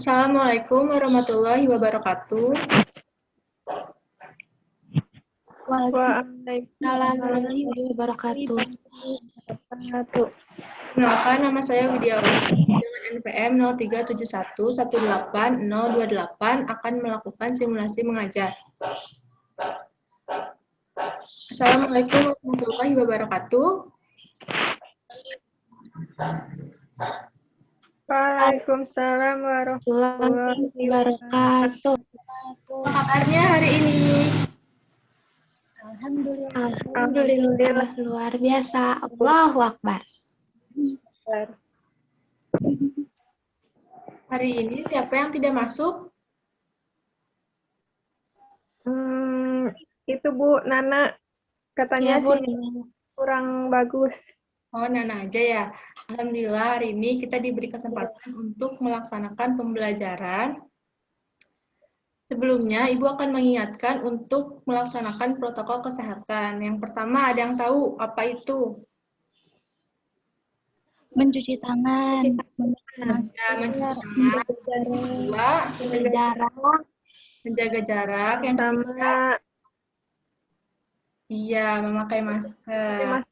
Assalamualaikum warahmatullahi wabarakatuh. Waalaikumsalam warahmatullahi wabarakatuh. Perkenalkan, nama saya Widya Uli dengan NPM 0371181028 akan melakukan simulasi mengajar. Assalamualaikum warahmatullahi wabarakatuh. Waalaikumsalam warahmatullahi Wabarakatuh. Apa kabarnya hari ini? Alhamdulillah luar biasa. Allahu Akbar. Hari ini siapa yang tidak masuk? Itu Bu Nana katanya Ya, Bu. kurang bagus. Oh, Nana aja ya. Alhamdulillah hari ini kita diberi kesempatan untuk melaksanakan pembelajaran. Sebelumnya, Ibu akan mengingatkan untuk melaksanakan protokol kesehatan. Yang pertama, ada yang tahu apa itu? Mencuci tangan. Ya, mencuci tangan. Kedua, menjaga jarak. Yang ketiga, iya, memakai masker.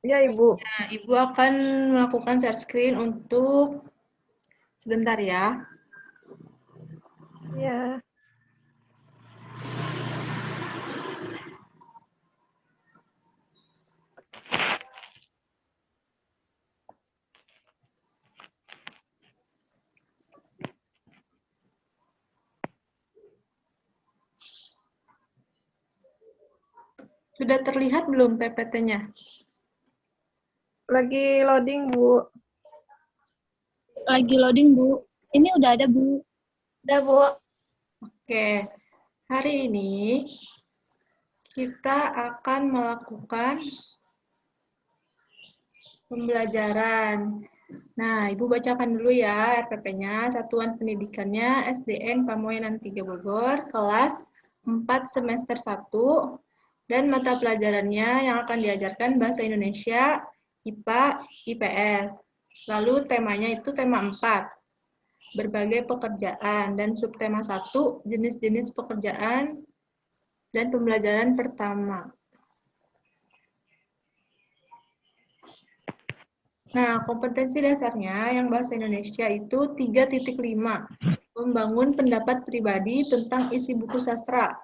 Ya, Ibu. Nah, Ibu akan melakukan share screen untuk sebentar ya. Ya. Sudah terlihat belum PPT-nya? Lagi loading, Bu. Lagi loading, Bu. Ini udah ada, Bu. Udah, Bu. Oke. Hari ini kita akan melakukan pembelajaran. Nah, Ibu bacakan dulu ya RPP-nya. Satuan Pendidikannya SDN Pamoyanan 3 Bogor, kelas 4 semester 1, dan mata pelajarannya yang akan diajarkan Bahasa Indonesia, IPA, IPS. Lalu temanya itu tema 4, berbagai pekerjaan, dan subtema 1, jenis-jenis pekerjaan, dan pembelajaran pertama. Nah, kompetensi dasarnya yang bahasa Indonesia itu 3.5. Membangun pendapat pribadi tentang isi buku sastra,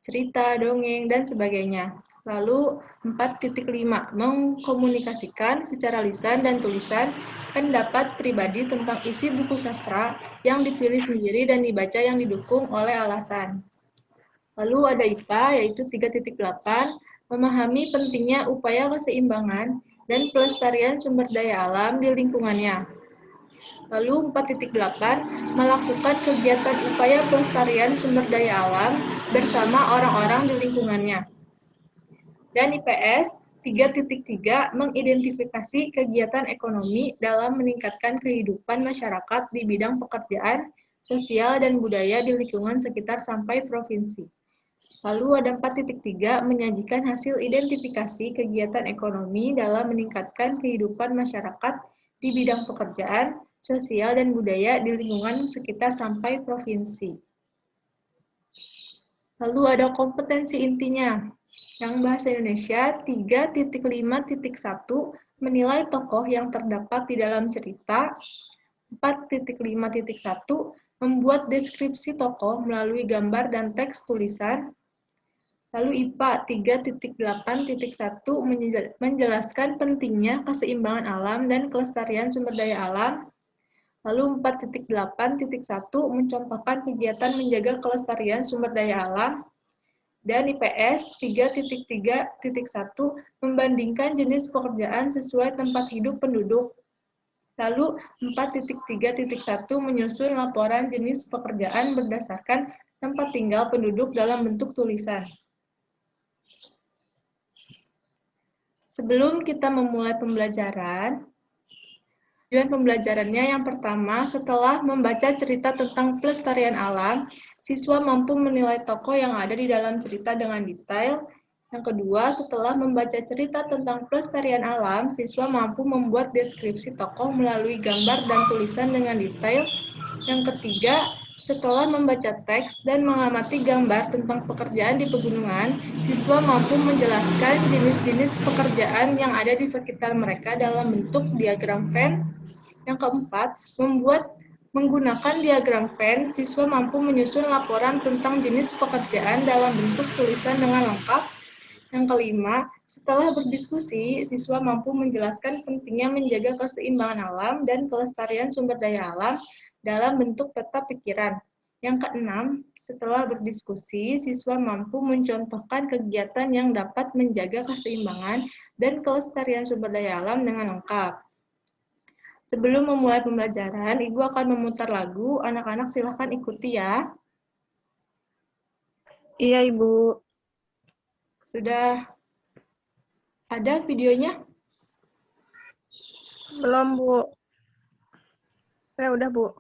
cerita, dongeng, dan sebagainya. Lalu 4.5. Mengkomunikasikan secara lisan dan tulisan pendapat pribadi tentang isi buku sastra yang dipilih sendiri dan dibaca yang didukung oleh alasan. Lalu ada IPA yaitu 3.8. Memahami pentingnya upaya keseimbangan dan pelestarian sumber daya alam di lingkungannya. Lalu 4.8, melakukan kegiatan upaya pelestarian sumber daya alam bersama orang-orang di lingkungannya. Dan IPS 3.3, mengidentifikasi kegiatan ekonomi dalam meningkatkan kehidupan masyarakat di bidang pekerjaan, sosial, dan budaya di lingkungan sekitar sampai provinsi. Lalu ada 4.3, menyajikan hasil identifikasi kegiatan ekonomi dalam meningkatkan kehidupan masyarakat di bidang pekerjaan, sosial, dan budaya di lingkungan sekitar sampai provinsi. Lalu ada kompetensi intinya. Yang bahasa Indonesia 3.5.1, menilai tokoh yang terdapat di dalam cerita. 4.5.1, membuat deskripsi tokoh melalui gambar dan teks tulisan. Lalu IPA 3.8.1, menjelaskan pentingnya keseimbangan alam dan kelestarian sumber daya alam. Lalu 4.8.1, mencontohkan kegiatan menjaga kelestarian sumber daya alam. Dan IPS 3.3.1, membandingkan jenis pekerjaan sesuai tempat hidup penduduk. Lalu 4.3.1, menyusun laporan jenis pekerjaan berdasarkan tempat tinggal penduduk dalam bentuk tulisan. Sebelum kita memulai pembelajaran, tujuan pembelajarannya yang pertama, setelah membaca cerita tentang pelestarian alam, siswa mampu menilai tokoh yang ada di dalam cerita dengan detail. Yang kedua, setelah membaca cerita tentang pelestarian alam, siswa mampu membuat deskripsi tokoh melalui gambar dan tulisan dengan detail. Yang ketiga, setelah membaca teks dan mengamati gambar tentang pekerjaan di pegunungan, siswa mampu menjelaskan jenis-jenis pekerjaan yang ada di sekitar mereka dalam bentuk diagram Venn. Yang keempat, menggunakan diagram Venn, siswa mampu menyusun laporan tentang jenis pekerjaan dalam bentuk tulisan dengan lengkap. Yang kelima, setelah berdiskusi, siswa mampu menjelaskan pentingnya menjaga keseimbangan alam dan kelestarian sumber daya alam dalam bentuk peta pikiran. Yang keenam, setelah berdiskusi, siswa mampu mencontohkan kegiatan yang dapat menjaga keseimbangan dan kelestarian sumber daya alam dengan lengkap. Sebelum memulai pembelajaran, Ibu akan memutar lagu. Anak-anak silahkan ikuti ya. Iya, Ibu. Sudah ada videonya? Belum, Bu. Udah, Bu.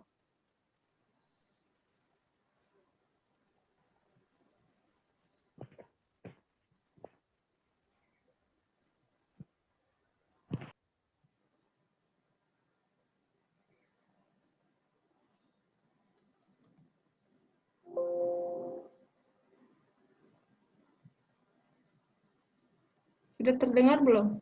Sudah terdengar belum?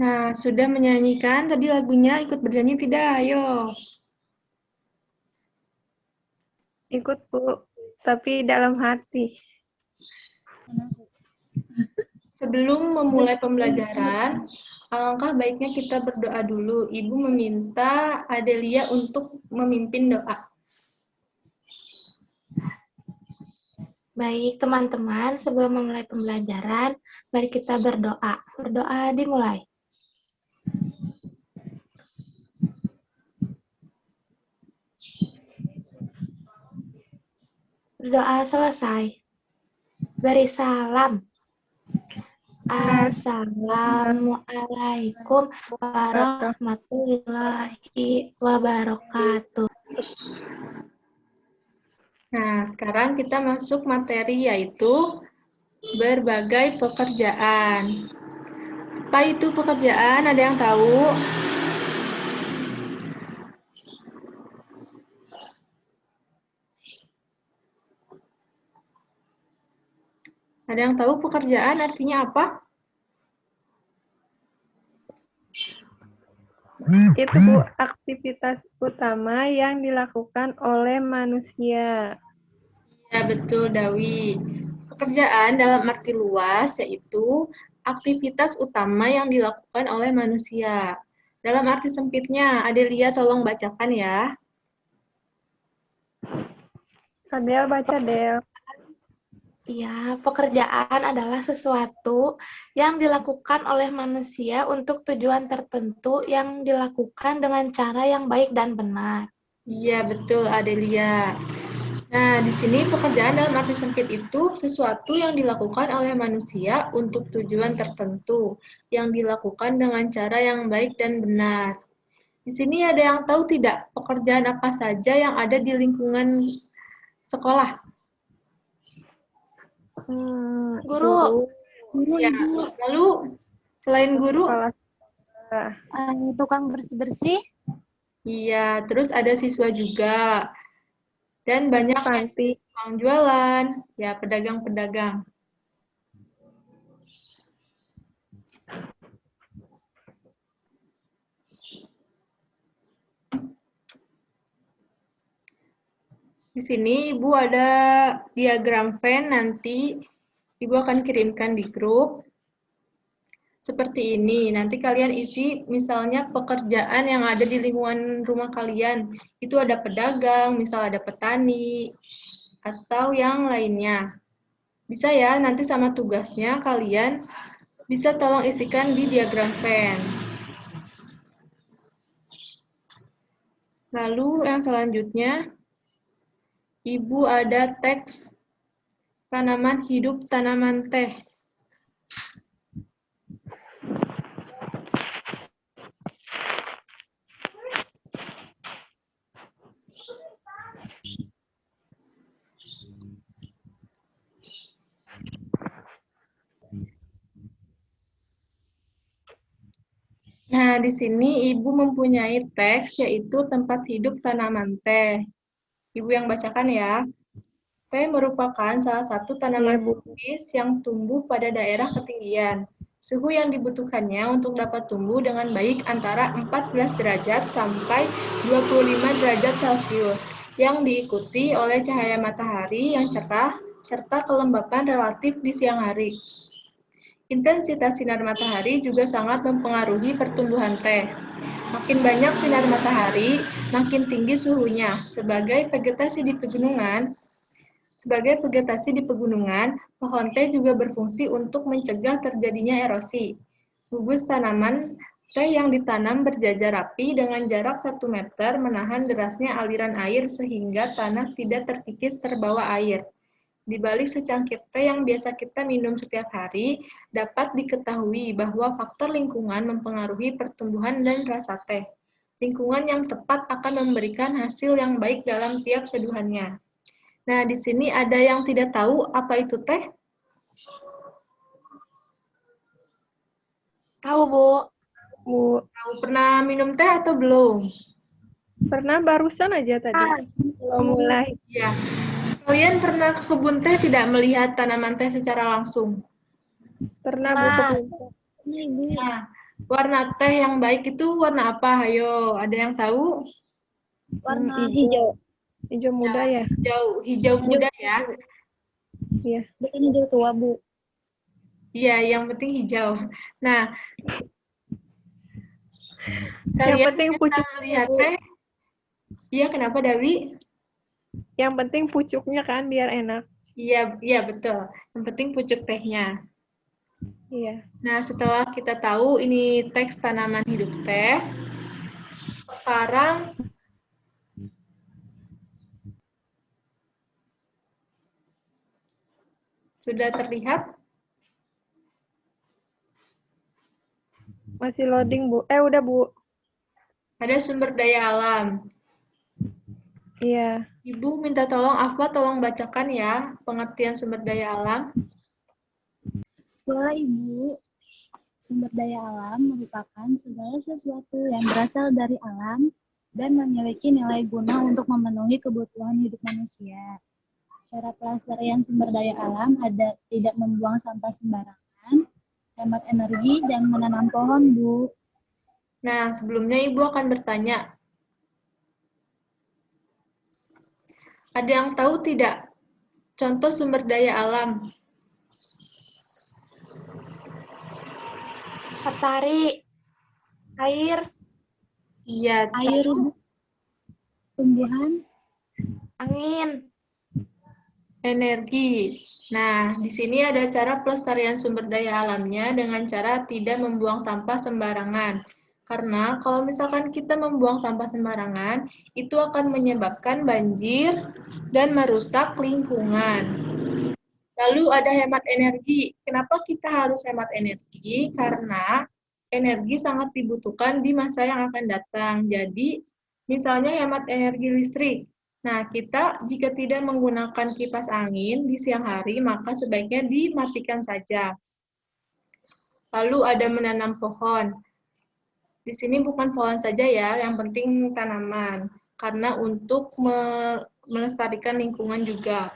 Nah, sudah menyanyikan tadi lagunya, ikut bernyanyi tidak? Ayo. Ikut, Bu. Tapi dalam hati. Sebelum memulai pembelajaran, alangkah baiknya kita berdoa dulu. Ibu meminta Adelia untuk memimpin doa. Baik, teman-teman, sebelum memulai pembelajaran, mari kita berdoa. Berdoa dimulai. Berdoa selesai. Beri salam. Assalamualaikum warahmatullahi wabarakatuh. Nah, sekarang kita masuk materi yaitu berbagai pekerjaan. Apa itu pekerjaan? Ada yang tahu? Ada yang tahu pekerjaan artinya apa? Itu, Bu, aktivitas utama yang dilakukan oleh manusia. Ya, betul, Dawi. Pekerjaan dalam arti luas yaitu aktivitas utama yang dilakukan oleh manusia. Dalam arti sempitnya, Adelia tolong bacakan ya. Adel baca, Del. Ya, pekerjaan adalah sesuatu yang dilakukan oleh manusia untuk tujuan tertentu yang dilakukan dengan cara yang baik dan benar. Iya, betul, Adelia. Nah, di sini pekerjaan dalam arti sempit itu sesuatu yang dilakukan oleh manusia untuk tujuan tertentu, yang dilakukan dengan cara yang baik dan benar. Di sini ada yang tahu tidak pekerjaan apa saja yang ada di lingkungan sekolah? Guru, Ya, Ibu. lalu selain guru? Tukang bersih-bersih. Iya, terus ada siswa juga. Dan banyak Panti. tukang jualan, ya pedagang-pedagang. Di sini Ibu ada diagram Venn, nanti Ibu akan kirimkan di grup. Seperti ini, nanti kalian isi misalnya pekerjaan yang ada di lingkungan rumah kalian. Itu ada pedagang, misal ada petani, atau yang lainnya. Bisa ya, nanti sama tugasnya kalian bisa tolong isikan di diagram Venn. Lalu yang selanjutnya, Ibu ada teks tanaman hidup tanaman teh. Nah, di sini Ibu mempunyai teks yaitu tempat hidup tanaman teh. Ibu yang bacakan ya. Teh merupakan salah satu tanaman tropis yang tumbuh pada daerah ketinggian. Suhu yang dibutuhkannya untuk dapat tumbuh dengan baik antara 14 derajat sampai 25 derajat Celcius, yang diikuti oleh cahaya matahari yang cerah serta kelembapan relatif di siang hari. Intensitas sinar matahari juga sangat mempengaruhi pertumbuhan teh. Makin banyak sinar matahari, makin tinggi suhunya. Sebagai vegetasi di pegunungan, pohon teh juga berfungsi untuk mencegah terjadinya erosi. Gugus tanaman teh yang ditanam berjajar rapi dengan jarak 1 meter menahan derasnya aliran air sehingga tanah tidak terkikis terbawa air. Di balik secangkir teh yang biasa kita minum setiap hari, dapat diketahui bahwa faktor lingkungan mempengaruhi pertumbuhan dan rasa teh. Lingkungan yang tepat akan memberikan hasil yang baik dalam tiap seduhannya. Nah, di sini ada yang tidak tahu apa itu teh? Tahu, Bu. Bu, Tahu pernah minum teh atau belum? pernah barusan aja tadi. Belum mulai. Ya. Kalian pernah ke kebun teh tidak melihat tanaman teh secara langsung? Pernah, Bu. Nah, Warna teh yang baik itu warna apa? Ayo, ada yang tahu? Warna hijau. Hijau muda ya? Hijau muda ya. Iya. bukan hijau tua, Bu. Iya, yang penting hijau. Nah, Yang kalian penting bisa pucuknya, melihat Bu. teh. Iya, kenapa Dawi? Yang penting pucuknya kan biar enak. Iya, iya betul. Yang penting pucuk tehnya. Iya. Nah, setelah kita tahu ini teks tanaman hidup teh, sekarang sudah terlihat? Masih loading, Bu. Udah, Bu. Ada sumber daya alam. Iya. Ibu minta tolong Afwa tolong bacakan ya pengertian sumber daya alam. Boleh, Ibu. Sumber daya alam merupakan segala sesuatu yang berasal dari alam dan memiliki nilai guna untuk memenuhi kebutuhan hidup manusia. Cara pelestarian sumber daya alam ada tidak membuang sampah sembarangan, hemat energi, dan menanam pohon, Bu. Nah, sebelumnya Ibu akan bertanya, ada yang tahu tidak contoh sumber daya alam? Matahari, air, Iya, Air, Bu. Tumbuhan, angin. energi. Nah, di sini ada cara pelestarian sumber daya alamnya dengan cara tidak membuang sampah sembarangan. Karena kalau misalkan kita membuang sampah sembarangan, itu akan menyebabkan banjir dan merusak lingkungan. Lalu ada hemat energi. Kenapa kita harus hemat energi? Karena energi sangat dibutuhkan di masa yang akan datang. Jadi, misalnya hemat energi listrik. Nah, kita jika tidak menggunakan kipas angin di siang hari, maka sebaiknya dimatikan saja. Lalu ada menanam pohon. Di sini bukan pohon saja ya, yang penting tanaman. Karena untuk melestarikan lingkungan juga.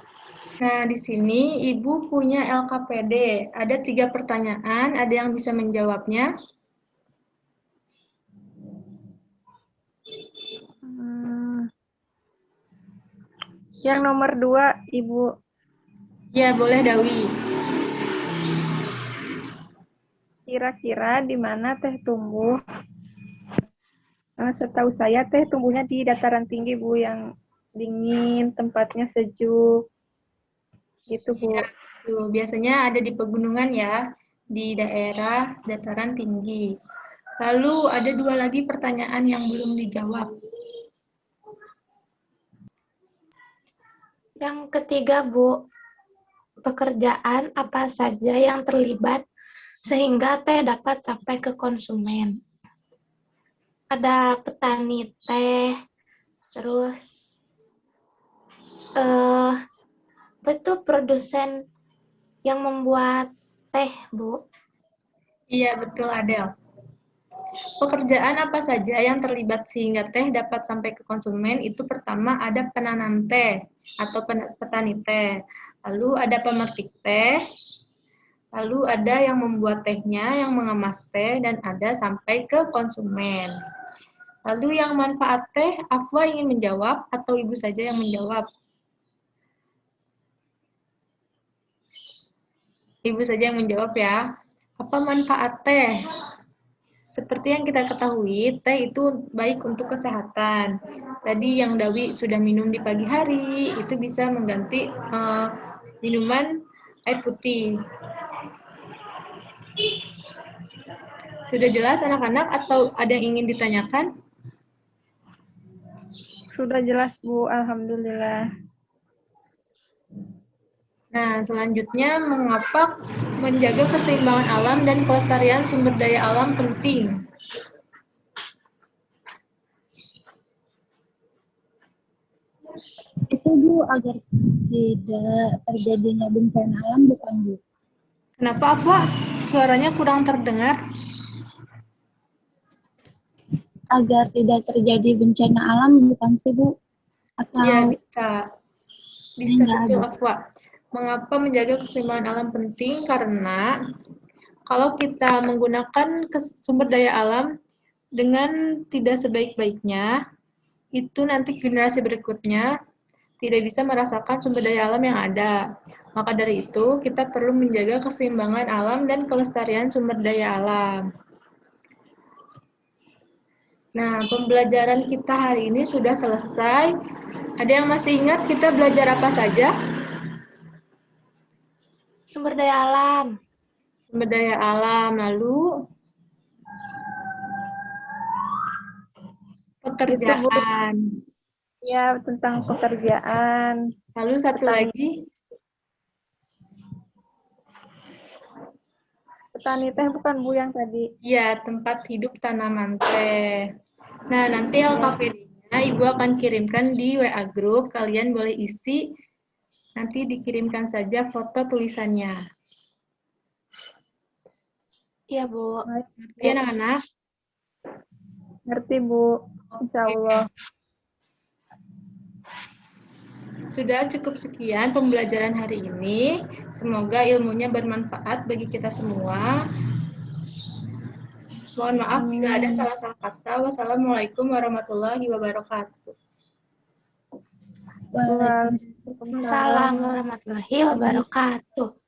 Nah, di sini Ibu punya LKPD. Ada 3 pertanyaan, ada yang bisa menjawabnya? Yang nomor 2, Ibu. Ya, boleh Dawi. Kira-kira di mana teh tumbuh? Setahu saya teh tumbuhnya di dataran tinggi, Bu, yang dingin, tempatnya sejuk. Gitu, Bu. Tuh, biasanya ada di pegunungan ya, di daerah dataran tinggi. Lalu ada 2 lagi pertanyaan yang belum dijawab. Yang ketiga, Bu, pekerjaan apa saja yang terlibat sehingga teh dapat sampai ke konsumen. Ada petani teh, terus betul produsen yang membuat teh, Bu. Iya, betul Adel. Pekerjaan apa saja yang terlibat sehingga teh dapat sampai ke konsumen itu pertama ada penanam teh atau petani teh. Lalu ada pemetik teh, lalu ada yang membuat tehnya, yang mengemas teh, dan ada sampai ke konsumen. Lalu yang manfaat teh, Afwa ingin menjawab atau Ibu saja yang menjawab? Ibu saja yang menjawab ya. Apa manfaat teh? Seperti yang kita ketahui, teh itu baik untuk kesehatan. Tadi yang Dawi sudah minum di pagi hari, itu bisa mengganti minuman air putih. Sudah jelas anak-anak atau ada yang ingin ditanyakan? Sudah jelas, Bu. Alhamdulillah. Nah, selanjutnya mengapa menjaga keseimbangan alam dan kelestarian sumber daya alam penting? itu, Bu, agar tidak terjadinya bencana alam, bukan, Bu? Kenapa, Afwa? Suaranya kurang terdengar. Agar tidak terjadi bencana alam, bukan sih, Bu? Atau Ya, bisa. Bisa enggak betul, ada? Afwa. Mengapa menjaga keseimbangan alam penting? Karena Kalau kita menggunakan sumber daya alam dengan tidak sebaik-baiknya, itu nanti generasi berikutnya tidak bisa merasakan sumber daya alam yang ada. Maka dari itu, kita perlu menjaga keseimbangan alam dan kelestarian sumber daya alam. Nah, pembelajaran kita hari ini sudah selesai. Ada yang masih ingat kita belajar apa saja? Sumber daya alam. Sumber daya alam, lalu pekerjaan. Ya, tentang pekerjaan. Lalu satu Petani. lagi, Petani teh bukan Bu yang tadi. ya, tempat hidup tanaman teh. Nah, nanti LKPD-nya Ibu akan kirimkan di WA group, kalian boleh isi, nanti dikirimkan saja foto tulisannya. Iya, Bu. Ngerti anak-anak? Ngerti Bu, insya Allah. Sudah cukup sekian pembelajaran hari ini. Semoga ilmunya bermanfaat bagi kita semua. Mohon maaf bila ada salah-salah kata. Wassalamualaikum warahmatullahi wabarakatuh. Waalaikumsalam. Assalamualaikum warahmatullahi wabarakatuh.